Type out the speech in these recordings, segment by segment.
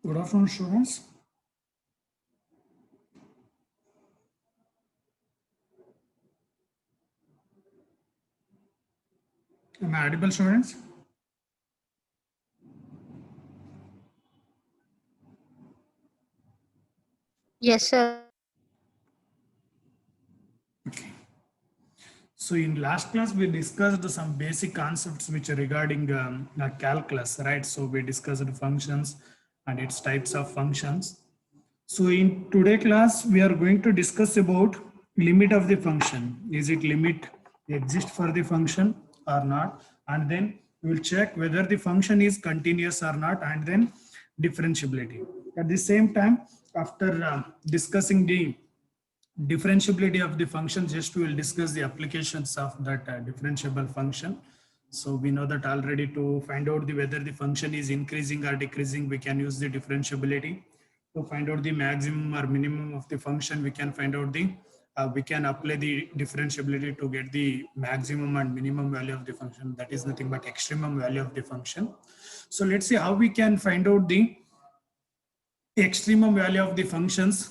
Good afternoon, students. Am I audible, students? Yes, sir. Okay. So in last class, we discussed some basic concepts which are regarding calculus, right? So we discussed functions and its types of functions. So in today class, we are going to discuss about limit of the function. Is it limit exist for the function or not? And then we will check whether the function is continuous or not, and then differentiability. At the same time, after discussing the differentiability of the function, just we will discuss the applications of that differentiable function. So we know that already to find out the whether the function is increasing or decreasing, we can use the differentiability. To find out the maximum or minimum of the function, we can find out the we can apply the differentiability to get the maximum and minimum value of the function. That is nothing but extremum value of the function. So let's see how we can find out the extremum value of the functions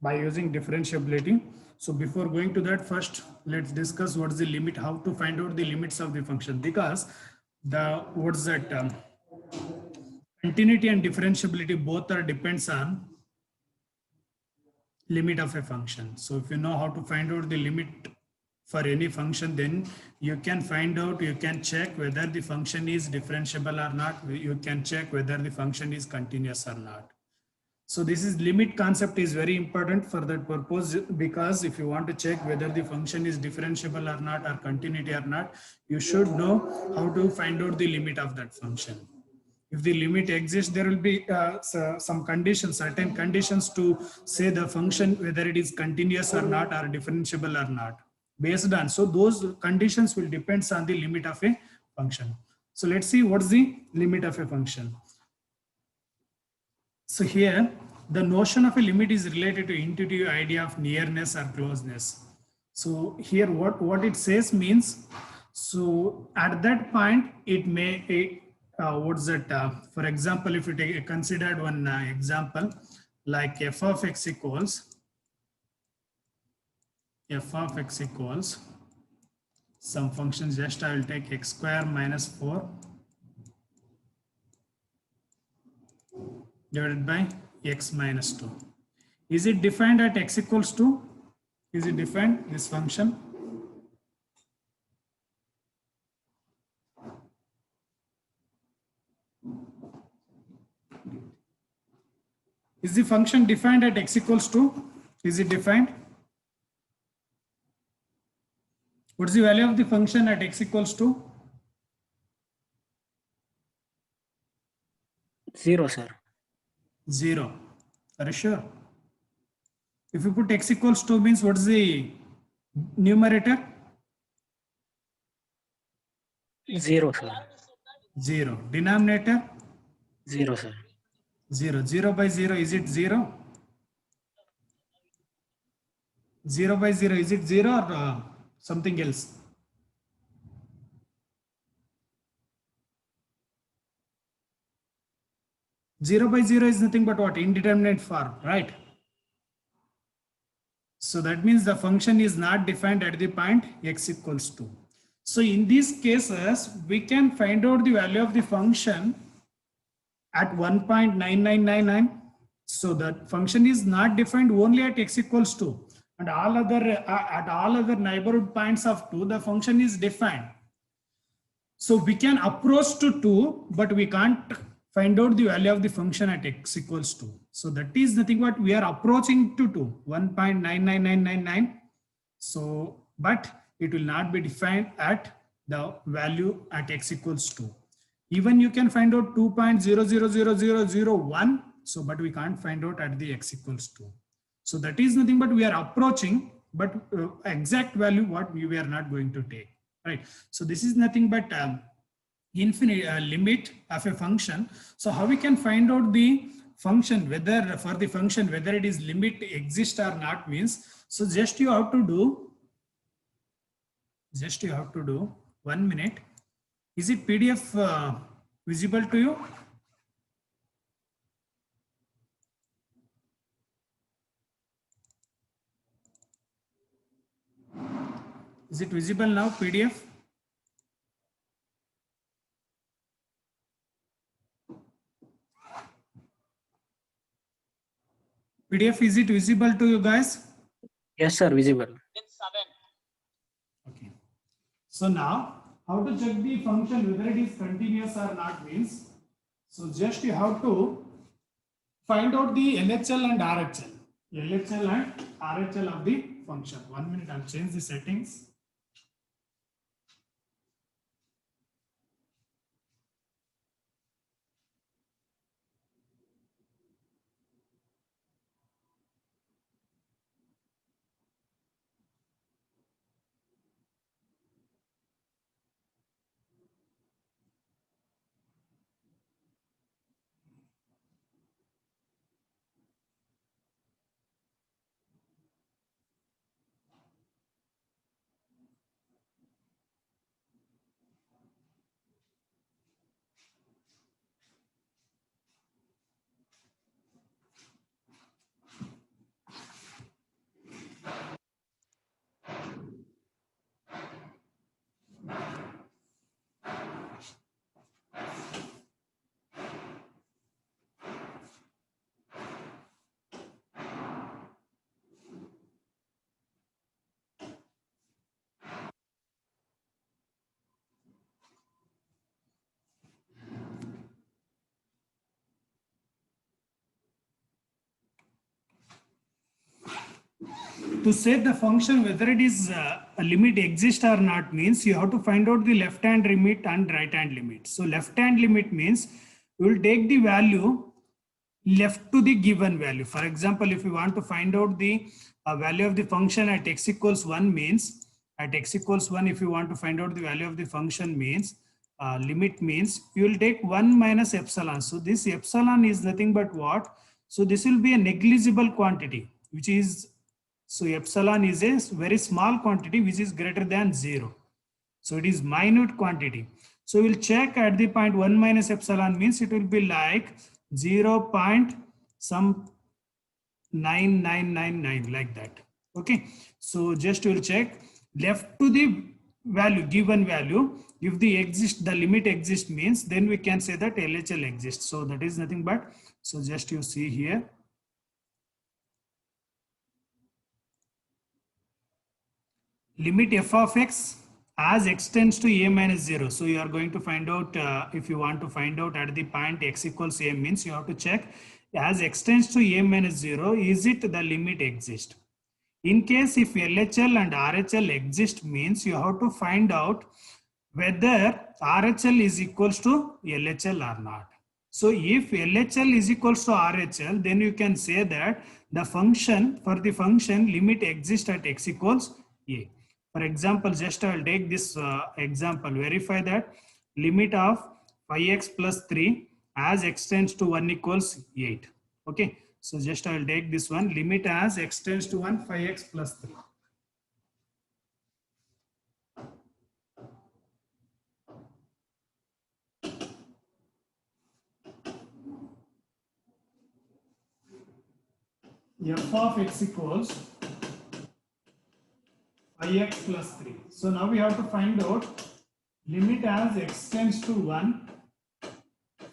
by using differentiability. So before going to that, first let's discuss what is the limit, how to find out the limits of the function, because the what's that continuity and differentiability both are depends on limit of a function. So if you know how to find out the limit for any function, then you can find out, you can check whether the function is differentiable or not, you can check whether the function is continuous or not. So this is limit concept is very important for that purpose, because if you want to check whether the function is differentiable or not or continuity or not, you should know how to find out the limit of that function. If the limit exists, there will be some conditions, certain conditions to say the function whether it is continuous or not or differentiable or not. Based on, so those conditions will depends on the limit of a function. So let's see what's the limit of a function. So here, the notion of a limit is related to intuitive idea of nearness or closeness. So here, what it says means, so at that point, it may, what's that? For example, if you take considered one example, like f of x equals some functions, just I will take x square minus 4 divided by x minus 2. Is it defined at x equals 2? Is it defined, this function? Is the function defined at x equals 2? Is it defined? What is the value of the function at x equals 2? 0, sir. 0. Are you sure? If you put x equals 2 means what is the numerator? 0, sir. 0. Denominator? 0, sir. 0. 0 by 0, is it 0? 0 by 0, is it 0 or something else? Zero by zero is nothing but what? Indeterminate form, right? So that means the function is not defined at the point x equals 2. So in these cases, we can find out the value of the function at 1.9999. So that function is not defined only at x equals 2, and all other at all other neighborhood points of 2, the function is defined. So we can approach to 2, but we can't find out the value of the function at x equals 2. So that is nothing but we are approaching to 2, 1.99999. So, but it will not be defined at the value at x equals 2. Even you can find out 2.000001. So, but we can't find out at the x equals 2. So that is nothing but we are approaching, but exact value what we are not going to take, right? So this is nothing but infinite limit of a function. So how we can find out the function, whether for the function whether it is limit exist or not means, so just you have to do 1 minute. Is it PDF visible to you? Is it visible now, PDF? PDF, is it visible to you guys? Yes, sir. Visible. Okay. So now, how to check the function whether it is continuous or not means, so just you have to find out the LHL and RHL. LHL and RHL of the function. 1 minute, I'll change the settings. To say the function whether it is a limit exists or not means you have to find out the left hand limit and right hand limit. So left hand limit means you will take the value left to the given value. For example, if you want to find out the value of the function at x equals 1 means at x equals 1, if you want to find out the value of the function means limit means you will take 1 minus epsilon. So this epsilon is nothing but what? So this will be a negligible quantity, which is, so epsilon is a very small quantity which is greater than 0. So it is minute quantity. So we'll check at the point 1 minus epsilon means it will be like 0. Some 9999 like that. Okay. So just we'll check left to the value, given value. If the limit exists means then we can say that LHL exists. So that is nothing but, so just you see here. Limit f of x as x tends to a minus 0. So you are going to find out, if you want to find out at the point x equals a means you have to check as x tends to a minus 0, is it the limit exist? In case if LHL and RHL exist means you have to find out whether RHL is equals to LHL or not. So if LHL is equals to RHL, then you can say that the function, for the function limit exists at x equals a. For example, just I will take this example, verify that limit of 5x plus 3 as x tends to 1 equals 8. Okay, so just I will take this one, limit as x tends to 1, 5x plus 3. F of x equals 5x plus 3. So now we have to find out limit as x tends to 1,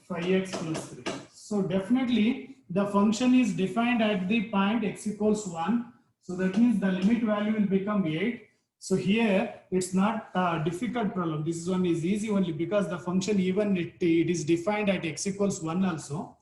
5x plus 3. So definitely the function is defined at the point x equals 1. So that means the limit value will become 8. So here it's not a difficult problem. This one is easy only because the function even it is defined at x equals 1 also.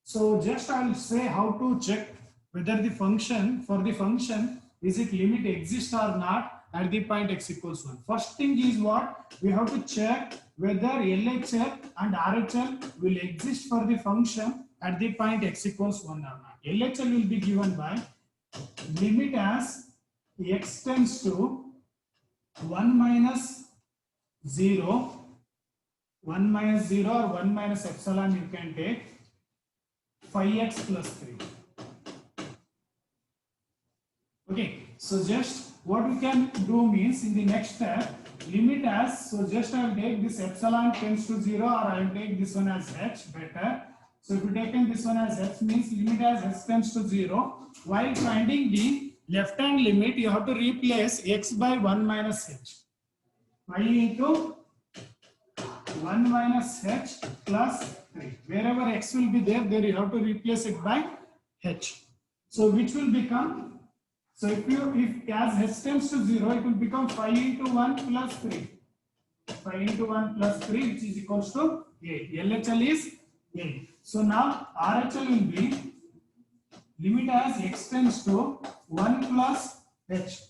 So just I'll say how to check whether the function, for the function, is it limit exist or not at the point x equals 1. First thing is what? We have to check whether LHL and RHL will exist for the function at the point x equals 1 or not. LHL will be given by limit as x tends to 1 minus 0, 1 minus 0 or 1 minus epsilon you can take 5x plus 3. Okay, so just what we can do means in the next step, limit as, so just I will take this epsilon tends to 0 or I will take this one as h, better. So if you taken this one as h means limit as h tends to 0, while finding the left hand limit, you have to replace x by 1 minus h. 5 into 1 minus h plus 3. Wherever x will be there, there you have to replace it by h. So which will become, so if as h tends to 0, it will become 5 into 1 plus 3. 5 into 1 plus 3, which is equals to 8. LHL is 8. So now RHL will be limit as x tends to 1 plus h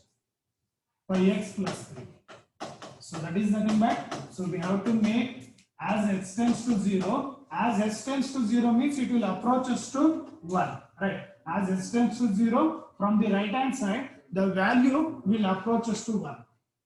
by x plus 3. So that is nothing but, so we have to make as x tends to 0. As x tends to 0 means it will approach us to 1. Right? As x tends to 0, from the right hand side, the value will approach us to 1.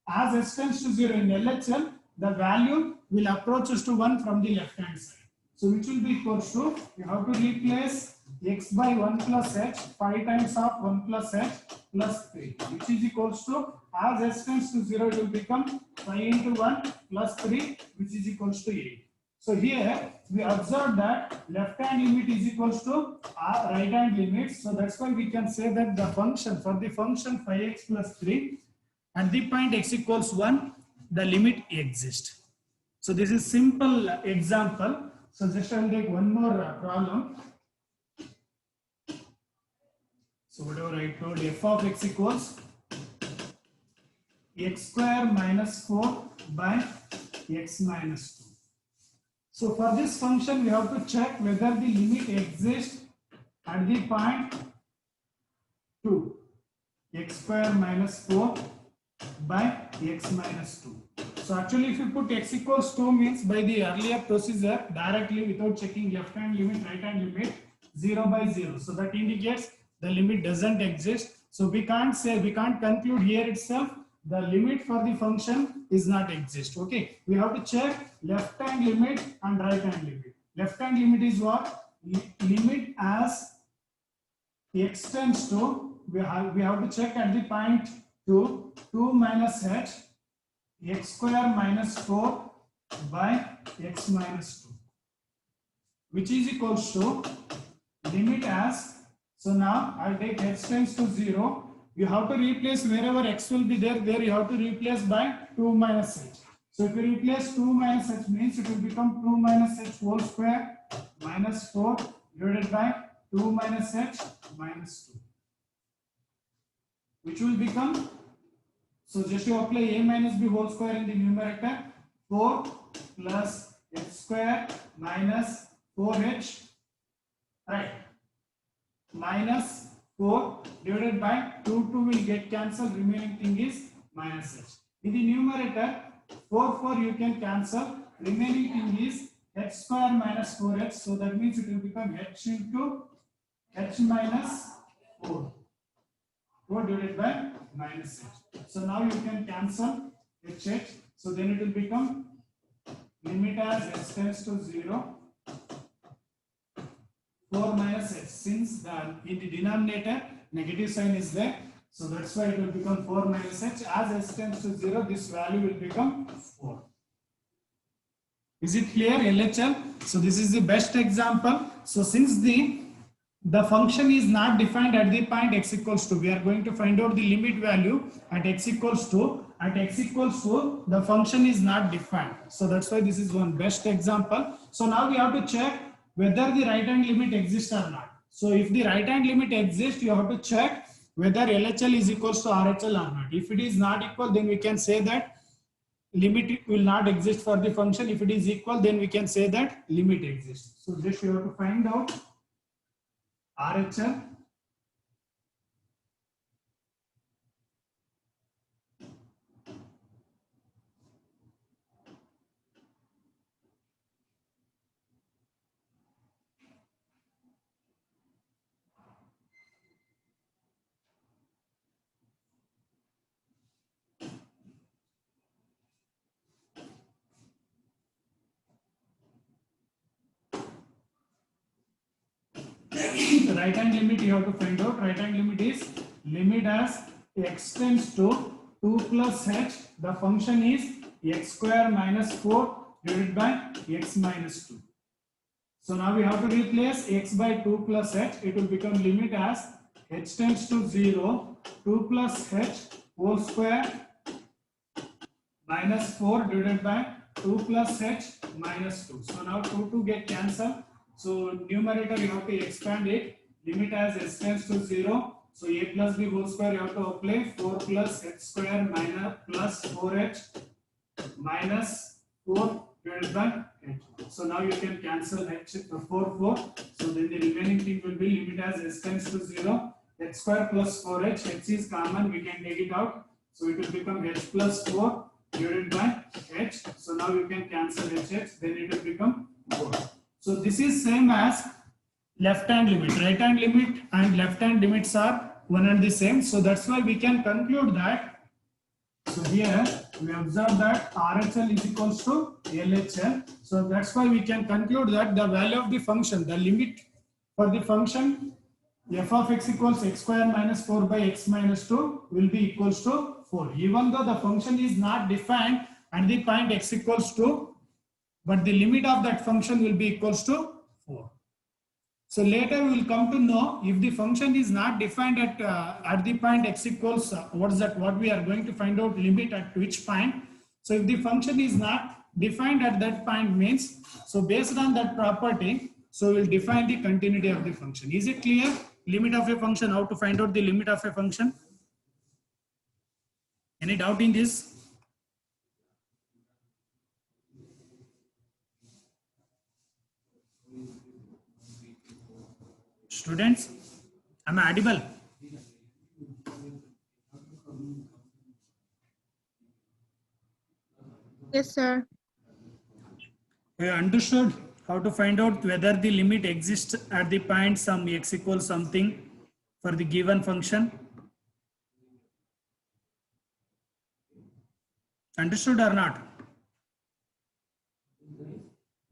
As x tends to 0 in LHL, the value will approach us to 1 from the left hand side. So which will be equals to, you have to replace x by 1 plus h, 5 times of 1 plus h plus 3, which is equals to, as h tends to 0, it will become 5 into 1 plus 3, which is equals to 8. So here we observe that left hand limit is equals to our right hand limit. So that's why we can say that the function, for the function 5x plus 3, at the point x equals 1, the limit exists. So this is simple example. So just I will take one more problem. So whatever I told, f of x equals x square minus 4 by x minus 2. So for this function, we have to check whether the limit exists at the point 2, x square minus 4 by x minus 2. So actually if you put x equals 2 means by the earlier procedure, directly without checking left hand limit, right hand limit, 0 by 0. So that indicates the limit doesn't exist. So we can't say, we can't conclude here itself the limit for the function is not exist. Okay, we have to check left hand limit and right hand limit. Left hand limit is what? Limit as x tends to, we have to check at the point 2 minus h, x square minus 4 by x minus 2, which is equals to limit as, so now I take h tends to 0, you have to replace wherever x will be there, you have to replace by 2 minus h. So if you replace 2 minus h means it will become 2 minus h whole square minus 4 divided by 2 minus h minus 2, which will become, so just to apply a minus b whole square in the numerator, 4 plus h square minus 4h, right, minus 4 divided by 2 will get cancelled, remaining thing is minus h. In the numerator, 4 you can cancel, remaining thing is h square minus 4h, so that means it will become h into h minus 4 divided by minus h. So now you can cancel h, so then it will become limit as h tends to 0, 4 minus h, since in the denominator negative sign is there, so that's why it will become 4 minus h. As h tends to 0, this value will become 4. Is it clear, LHL? So this is the best example. So since the function is not defined at the point x equals 2, we are going to find out the limit value at x equals 2. At x equals 2, the function is not defined. So that's why this is one best example. So now we have to check whether the right hand limit exists or not. So if the right hand limit exists, you have to check whether LHL is equals to RHL or not. If it is not equal, then we can say that limit will not exist for the function. If it is equal, then we can say that limit exists. So just you have to find out RHL. The right hand limit you have to find out. Right hand limit is limit as x tends to 2 plus h. The function is x square minus 4 divided by x minus 2. So now we have to replace x by 2 plus h. It will become limit as h tends to 0, 2 plus h whole square minus 4 divided by 2 plus h minus 2. So now 2 get cancelled. So numerator you have to expand it. Limit as h tends to 0. So a plus b whole square you have to apply 4 plus h square minus plus 4h minus 4 divided by h. So now you can cancel h 4. So then the remaining thing will be limit as h tends to 0. H square plus 4h. H is common. We can take it out. So it will become h plus 4 divided by h. So now you can cancel h. Then it will become 4. So this is same as left hand limit. Right hand limit and left hand limits are one and the same. So that's why we can conclude that. So here we observe that RHL is equals to LHL. So that's why we can conclude that the value of the function, the limit for the function f of x equals x square minus 4 by x minus 2 will be equals to 4. Even though the function is not defined at the point x equals 2, but the limit of that function will be equals to 4. So later we will come to know if the function is not defined at the point x equals what is that, what we are going to find out limit at which point. So if the function is not defined at that point means, so based on that property, so we will define the continuity of the function. Is it clear? Limit of a function, how to find out the limit of a function? Any doubt in this? Students, am I audible? Yes, sir. We understood how to find out whether the limit exists at the point some x equals something for the given function. Understood or not?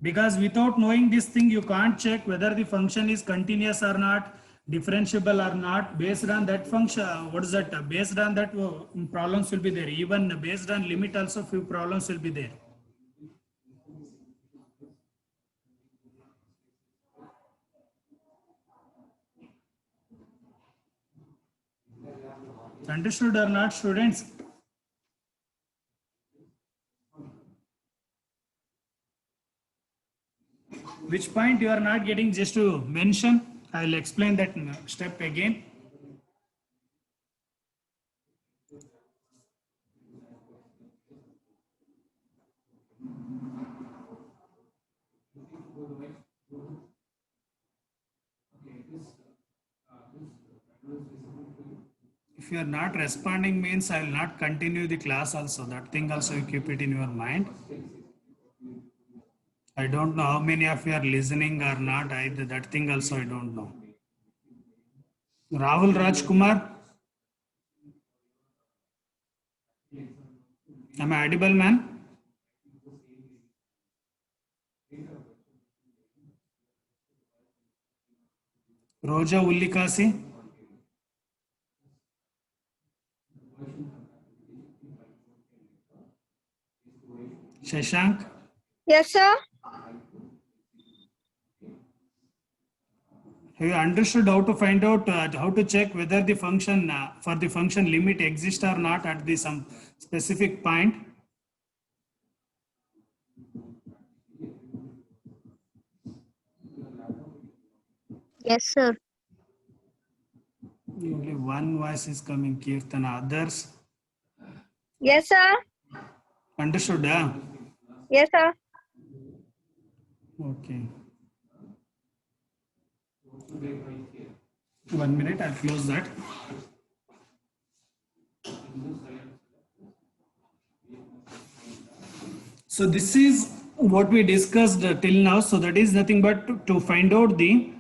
Because without knowing this thing, you can't check whether the function is continuous or not, differentiable or not. Based on that function, what is that? Based on that, problems will be there. Even based on limit, also few problems will be there. Understood or not, students? Which point you are not getting, just to mention, I will explain that step again. If you are not responding means I will not continue the class also. That thing also you keep it in your mind. I don't know how many of you are listening or not. That thing also I don't know. Rahul Rajkumar. Am I audible, man? Roja Ullikasi. Shashank. Yes, sir. Have you understood how to find out, how to check whether the function, for the function limit exists or not at the some specific point? Yes, sir. Only one voice is coming, Kirtana. Others? Yes, sir. Understood, huh? Yes, sir. Okay. 1 minute, I'll close that. So this is what we discussed till now. So that is nothing but to find out the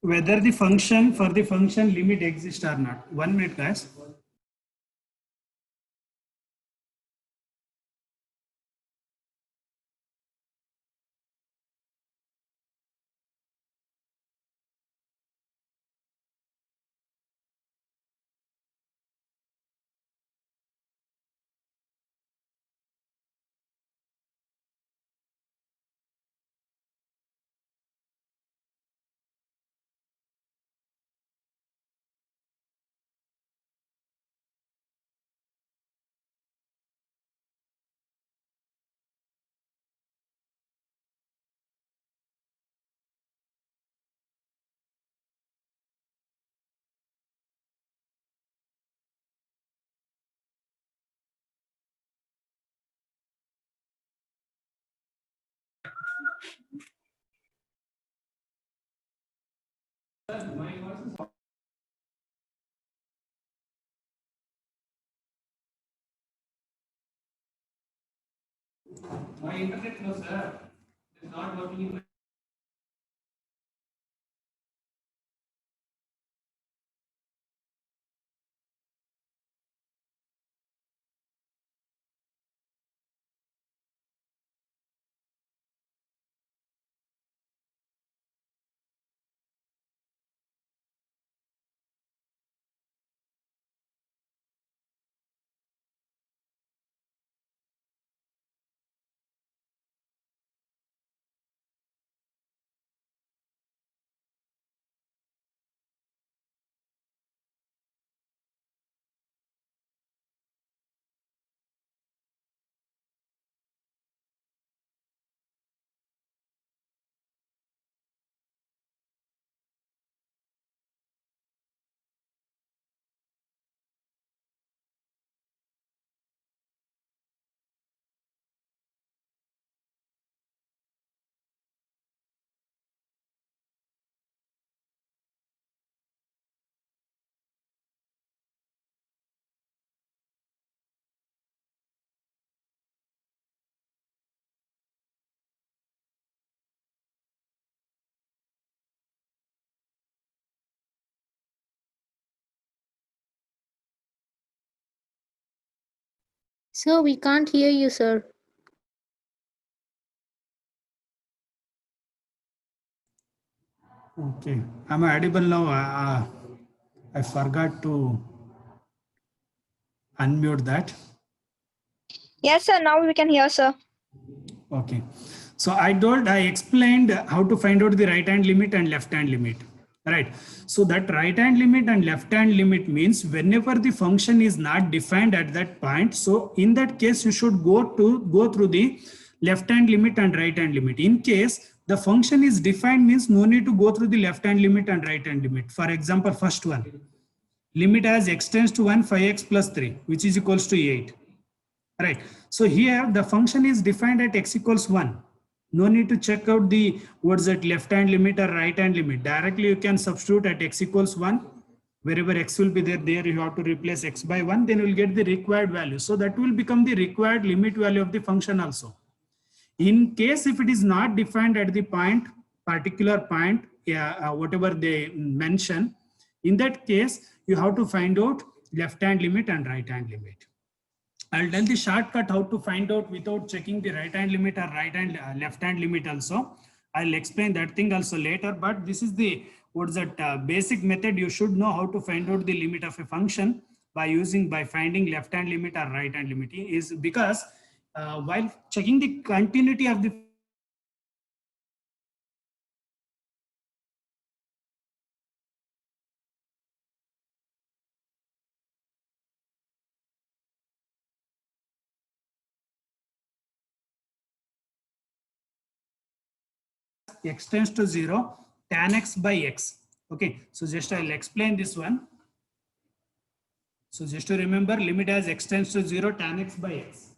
whether the function for the function limit exists or not. 1 minute, guys. My internet no sir. It's not working in my Sir, we can't hear you, sir. okay. Am I audible now? I forgot to unmute that. Yes, sir. Now we can hear, sir. Okay. So I explained how to find out the right hand limit and left hand limit. Right. So that right hand limit and left hand limit means whenever the function is not defined at that point. So in that case, you should go through the left hand limit and right hand limit. In case the function is defined means no need to go through the left hand limit and right hand limit. For example, first one, limit as x tends to 1, 5x plus 3, which is equals to 8. Right. So here the function is defined at x equals 1. No need to check out the what's that left hand limit or right hand limit. Directly you can substitute at x equals 1. Wherever x will be there you have to replace x by 1. Then you will get the required value. So that will become the required limit value of the function also. In case if it is not defined at the particular point, whatever they mention, in that case, you have to find out left hand limit and right hand limit. I'll tell the shortcut how to find out without checking the right hand limit or left hand limit also. I'll explain that thing also later, but this is the basic method you should know how to find out the limit of a function by finding left hand limit or right hand limit is because while checking the continuity of the x tends to 0, tan x by x. Okay, so just I'll explain this one. So just to remember, limit as x tends to 0, tan x by x.